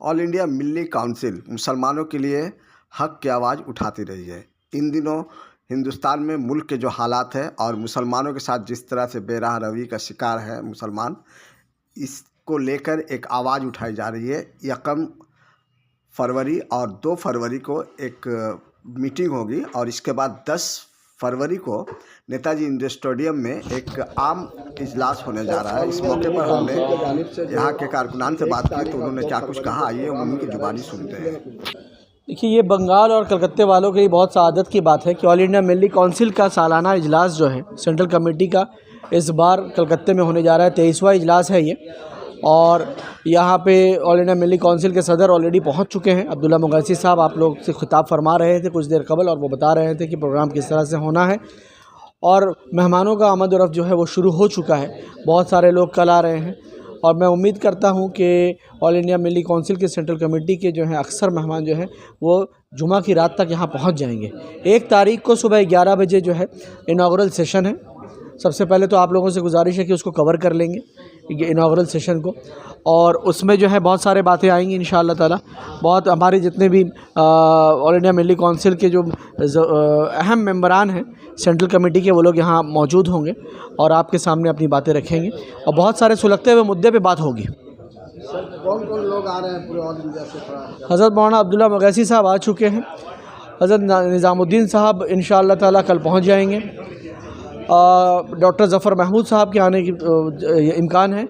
All India मिल्ली council मुसलमानों के लिए हक़ की आवाज़ उठाती रही है। इन दिनों हिंदुस्तान में मुल्क के जो हालात है और मुसलमानों के साथ जिस तरह से बेराह रवि का शिकार है मुसलमान, इसको लेकर एक आवाज़ उठाई जा रही है। 1 फरवरी और 2 फरवरी को एक मीटिंग होगी और इसके बाद 10 फरवरी को नेताजी इंडोर स्टेडियम में एक आम इजलास होने जा रहा है। इस मौके पर हमने यहाँ के कारकुनान से बात की तो उन्होंने क्या कुछ कहा, आइए उन्हीं की जुबानी सुनते हैं। देखिए, ये बंगाल और कलकत्ते वालों के लिए बहुत सआदत की बात है कि ऑल इंडिया मिल्ली काउंसिल का सालाना इजलास जो है सेंट्रल कमेटी का इस बार कलकत्ते में होने जा रहा है। 23वां इजलास है ये, और यहाँ पे ऑल इंडिया मिल्ली काउंसिल के सदर ऑलरेडी पहुँच चुके हैं। अब्दुल्ला मुगैसी साहब आप लोग से खिताब फरमा रहे थे कुछ देर कबल, और वो बता रहे थे कि प्रोग्राम किस तरह से होना है, और मेहमानों का आमद और रफ्त जो है वो शुरू हो चुका है। बहुत सारे लोग कल आ रहे हैं और मैं उम्मीद करता हूँ कि ऑल इंडिया मिल्ली काउंसिल के सेंट्रल कमेटी के जो हैं अक्सर मेहमान जो हैं वो जुमा की रात तक यहाँ पहुँच जाएंगे। 1 तारीख को सुबह 11 बजे जो है इनागुरल सेशन है। सबसे पहले तो आप लोगों से गुजारिश है कि उसको कवर कर लेंगे इनागुरल सेशन को, और उसमें जो है बहुत सारे बातें आएंगी इंशाअल्लाह ताला। बहुत हमारे जितने भी ऑल इंडिया मिल्ली काउंसिल के जो अहम मेंबरान हैं सेंट्रल कमेटी के, वो लोग यहाँ मौजूद होंगे और आपके सामने अपनी बातें रखेंगे और बहुत सारे सुलगते हुए मुद्दे पे बात होगी। कौन कौन लोग आ रहे हैं पूरे ऑल इंडिया से? हज़रत मौलाना अब्दुल्ला मुगैसी साहब आ चुके हैं। हज़रत निज़ामुद्दीन साहब इंशाअल्लाह ताला कल पहुँच जाएंगे। डॉक्टर ज़फ़र महमूद साहब के आने की इम्कान है।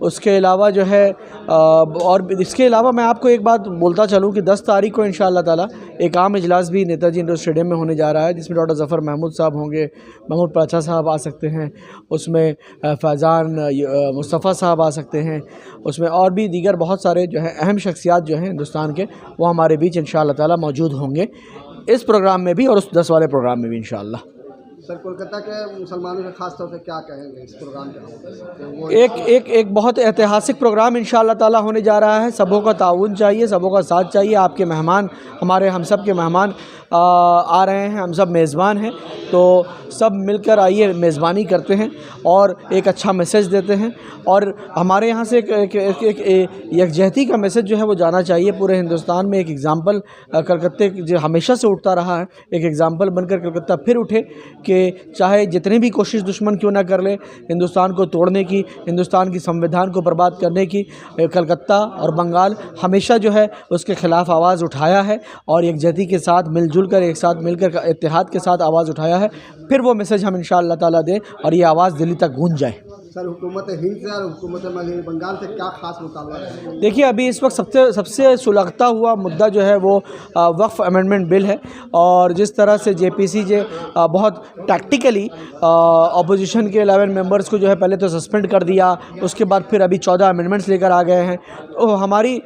उसके अलावा जो है और इसके अलावा मैं आपको एक बात बोलता चलूँ कि 10 तारीख को इंशाअल्लाह ताला एक आम इजलास भी नेताजी इंडोर स्टेडियम में होने जा रहा है, जिसमें डॉक्टर ज़फ़र महमूद साहब होंगे, महमूद पाचा साहब आ सकते हैं, उसमें फैज़ान मुस्तफ़ा साहब आ सकते हैं, उसमें और भी दीगर बहुत सारे जो है अहम शख्सियात जो हैं हिंदुस्तान के, वो हमारे बीच इंशाअल्लाह ताला मौजूद होंगे इस प्रोग्राम में भी और उस 10 वाले प्रोग्राम में भी इंशाअल्लाह। सर, कोलकाता के मुसलमानों से खास तौर से क्या कहेंगे इस प्रोग्राम के? एक बहुत ऐतिहासिक प्रोग्राम इंशाअल्लाह ताला होने जा रहा है। सबों का ताउन चाहिए, सबों का साथ चाहिए। आपके मेहमान, हमारे हम सब के मेहमान आ रहे हैं, हम सब मेज़बान हैं, तो सब मिलकर आइए मेज़बानी करते हैं और एक अच्छा मैसेज देते हैं। और हमारे यहाँ से एक यकजहती का मैसेज जो है वो जाना चाहिए पूरे हिंदुस्तान में। एक एग्ज़ाम्पल कलकत्ते जो हमेशा से उठता रहा है, एक एग्ज़ाम्पल बनकर कलकत्ता फिर उठे कि चाहे जितनी भी कोशिश दुश्मन क्यों ना कर ले हिंदुस्तान को तोड़ने की, हिंदुस्तान की संविधान को बर्बाद करने की, कलकत्ता और बंगाल हमेशा जो है उसके ख़िलाफ़ आवाज़ उठाया है और यकजहती के साथ मिलजुल कर, एक साथ मिलकर, इत्तेहाद के साथ आवाज़ उठाया है। फिर वो मैसेज हम इंशाअल्लाह ताला दें और ये आवाज़ दिल्ली तक गूंज जाए। सर, हुकूमत हिंद से और हुकूमत बंगाल से क्या खास मुकाबला है? देखिए, अभी इस वक्त सबसे सुलगता हुआ मुद्दा जो है वो वक्फ अमेंडमेंट बिल है, और जिस तरह से JPC बहुत टैक्टिकली अपोजिशन के 11 मेंबर्स को जो है पहले तो सस्पेंड कर दिया, उसके बाद फिर अभी 14 अमेंडमेंट्स लेकर आ गए हैं। तो हमारी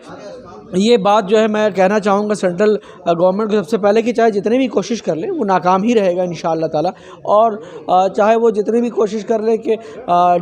ये बात जो है मैं कहना चाहूँगा सेंट्रल गवर्नमेंट को सबसे पहले कि चाहे जितनी भी कोशिश कर ले वो नाकाम ही रहेगा इंशाअल्लाह ताला, और चाहे वो जितनी भी कोशिश कर ले कि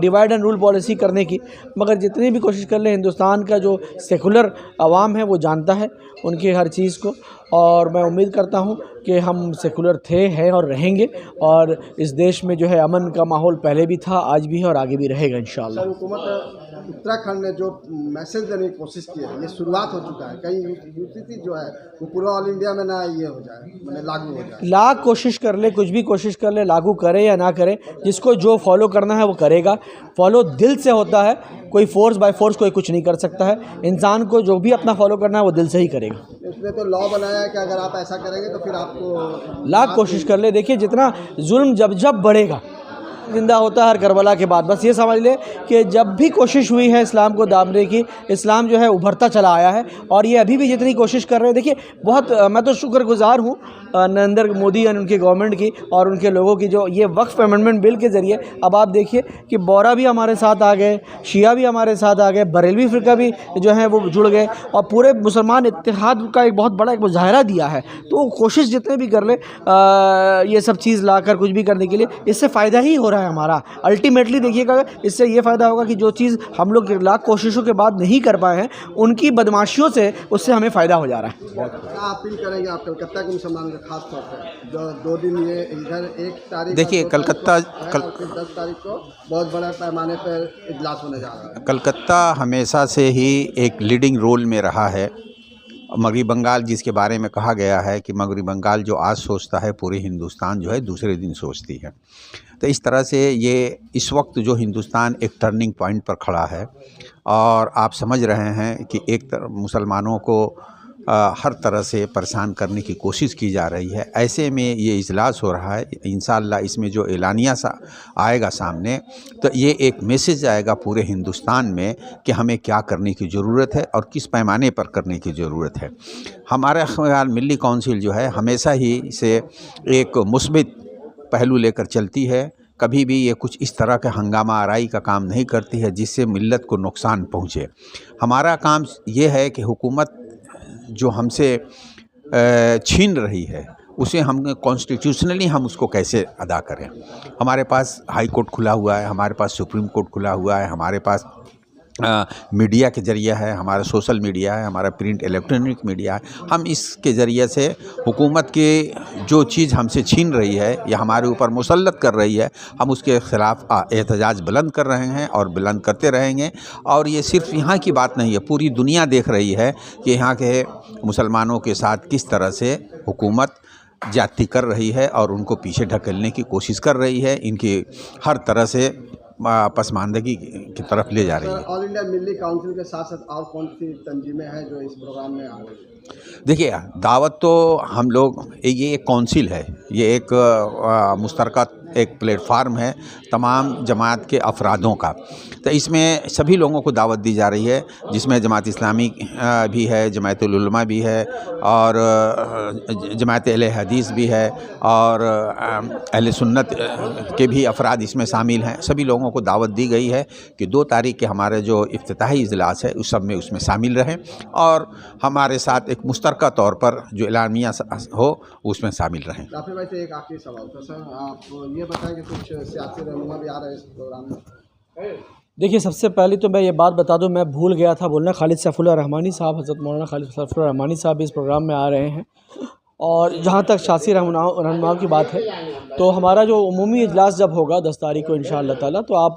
डिवाइड एंड रूल पॉलिसी करने की, मगर जितनी भी कोशिश कर ले हिंदुस्तान का जो सेकुलर अवाम है वो जानता है उनकी हर चीज़ को, और मैं उम्मीद करता हूँ कि हम सेकुलर थे, हैं और रहेंगे, और इस देश में जो है अमन का माहौल पहले भी था, आज भी है और आगे भी रहेगा इंशाअल्लाह। हुकूमत उत्तराखंड ने जो मैसेज देने की कोशिश की है, ये शुरुआत हो चुका है। कहीं यूनिटी जो है वो पूरा ऑल इंडिया में ना ये हो जाए, मतलब लागू हो जाए। लाख कोशिश कर ले, कुछ भी कोशिश कर ले, लागू करे या ना करे, जिसको जो फॉलो करना है वो करेगा। फॉलो दिल से होता है, कोई फोर्स बाय फोर्स कोई कुछ नहीं कर सकता है। इंसान को जो भी अपना फॉलो करना है वो दिल से ही करेगा। उसने तो लॉ बनाया है कि अगर आप ऐसा करेंगे तो फिर आपको लाख कोशिश कर ले। देखिए, जितना जुल्म जब बढ़ेगा, जिंदा होता है हर करबला के बाद। बस ये समझ ले कि जब भी कोशिश हुई है इस्लाम को दाबने की, इस्लाम जो है उभरता चला आया है, और ये अभी भी जितनी कोशिश कर रहे हैं, देखिए बहुत मैं तो शुक्रगुजार हूँ नरेंद्र मोदी और उनके गवर्नमेंट की और उनके लोगों की, जो ये वक्फ अमेंडमेंट बिल के ज़रिए अब आप देखिए कि बोरा भी हमारे साथ आ गए, शिया भी हमारे साथ आ गए, बरेलवी फ़िरका भी जो है वो जुड़ गए, और पूरे मुसलमान इत्तेहाद का एक बहुत बड़ा एक मुजाहरा दिया है। तो कोशिश जितने भी कर ले ये सब चीज़ लाकर कुछ भी करने के लिए, इससे फ़ायदा ही हो रहा है हमारा। अल्टीमेटली देखिएगा, इससे ये फ़ायदा होगा कि जो चीज़ हम लोग लाख कोशिशों के बाद नहीं कर पाए हैं, उनकी बदमाशियों से उससे हमें फ़ायदा हो जा रहा है। क्या अपील करेंगे आप कलकत्ता के मुसलमानों के खास तौर पे जो 2 दिन ये इधर 1 तारीख देखिए, और 2 तारीख कलकत्ता को है और फिर 10 तारीख को बहुत बड़ा पैमाने पर इजलास होने जा रहा है। कलकत्ता हमेशा से ही एक लीडिंग रोल में रहा है। मगरबी बंगाल, जिसके बारे में कहा गया है कि मगरबी बंगाल जो आज सोचता है पूरे हिंदुस्तान जो है दूसरे दिन सोचती है। तो इस तरह से ये इस वक्त जो हिंदुस्तान एक टर्निंग पॉइंट पर खड़ा है और आप समझ रहे हैं कि एक तरफ मुसलमानों को हर तरह से परेशान करने की कोशिश की जा रही है। ऐसे में ये इजलास हो रहा है। इंशाअल्लाह इसमें जो एलानिया सा आएगा सामने, तो ये एक मैसेज आएगा पूरे हिंदुस्तान में कि हमें क्या करने की ज़रूरत है और किस पैमाने पर करने की ज़रूरत है। हमारा ख्याल मिली काउंसिल जो है हमेशा ही से एक मुस्बित पहलू लेकर चलती है। कभी भी ये कुछ इस तरह का हंगामा आराई का काम नहीं करती है जिससे मिल्लत को नुकसान पहुँचे। हमारा काम ये है कि हुकूमत जो हमसे छीन रही है उसे हम कॉन्स्टिट्यूशनली हम उसको कैसे अदा करें। हमारे पास हाई कोर्ट खुला हुआ है, हमारे पास सुप्रीम कोर्ट खुला हुआ है, हमारे पास मीडिया के ज़रिए है, हमारा सोशल मीडिया है, हमारा प्रिंट इलेक्ट्रॉनिक मीडिया है। हम इसके ज़रिए से हुकूमत के जो चीज़ हमसे छीन रही है या हमारे ऊपर मुसल्लत कर रही है, हम उसके ख़िलाफ़ एहतजाज बुलंद कर रहे हैं और बुलंद करते रहेंगे। और ये सिर्फ यहाँ की बात नहीं है, पूरी दुनिया देख रही है कि यहाँ के मुसलमानों के साथ किस तरह से हुकूमत ज्यादती कर रही है और उनको पीछे ढकेलने की कोशिश कर रही है, इनकी हर तरह से पसमानदगी की तरफ ले जा रही है। ऑल इंडिया मिल्ली काउंसिल के साथ साथ और कौन सी तंजीमें हैं जो इस प्रोग्राम में आ रही है? देखिए, दावत तो हम लोग, ये एक काउंसिल है, ये एक मुश्तरका एक प्लेटफार्म है तमाम जमात के अफरादों का। तो इसमें सभी लोगों को दावत दी जा रही है, जिसमें जमात इस्लामी भी है, जमात उलमा भी है और जमात अहले हदीस भी है और अहले सुन्नत के भी अफराद इसमें शामिल हैं। सभी लोगों को दावत दी गई है कि 2 तारीख के हमारे जो इफ्तिताही इजलास है उस सब में उसमें शामिल रहें और हमारे साथ एक मुश्तरका तौर पर जो एलानिया हो उसमें शामिल रहें। काफ़ी वैसे एक आखिरी सवाल था सर, आप ये बताएं कि कुछ सियासी रहनुमा भी आ रहे हैं इस प्रोग्राम में? देखिए, सबसे पहले तो मैं ये बात बता दूं, मैं भूल गया था बोलना, खालिद सैफुल्लाह रहमानी साहब, हज़रत मौलाना खालिद सैफुल्लाह रहमानी साहब भी इस प्रोग्राम में आ रहे हैं। और जहाँ तक सियासी रहनुमाओं की बात है तो हमारा जो उमूमी इजलास जब होगा 10 तारीख को इंशाअल्लाह ताला, तो आप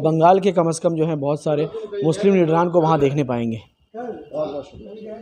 बंगाल के कम से कम जो है बहुत सारे मुस्लिम लीडरान को वहाँ देखने पाएंगे। बहुत बहुत शुक्रिया।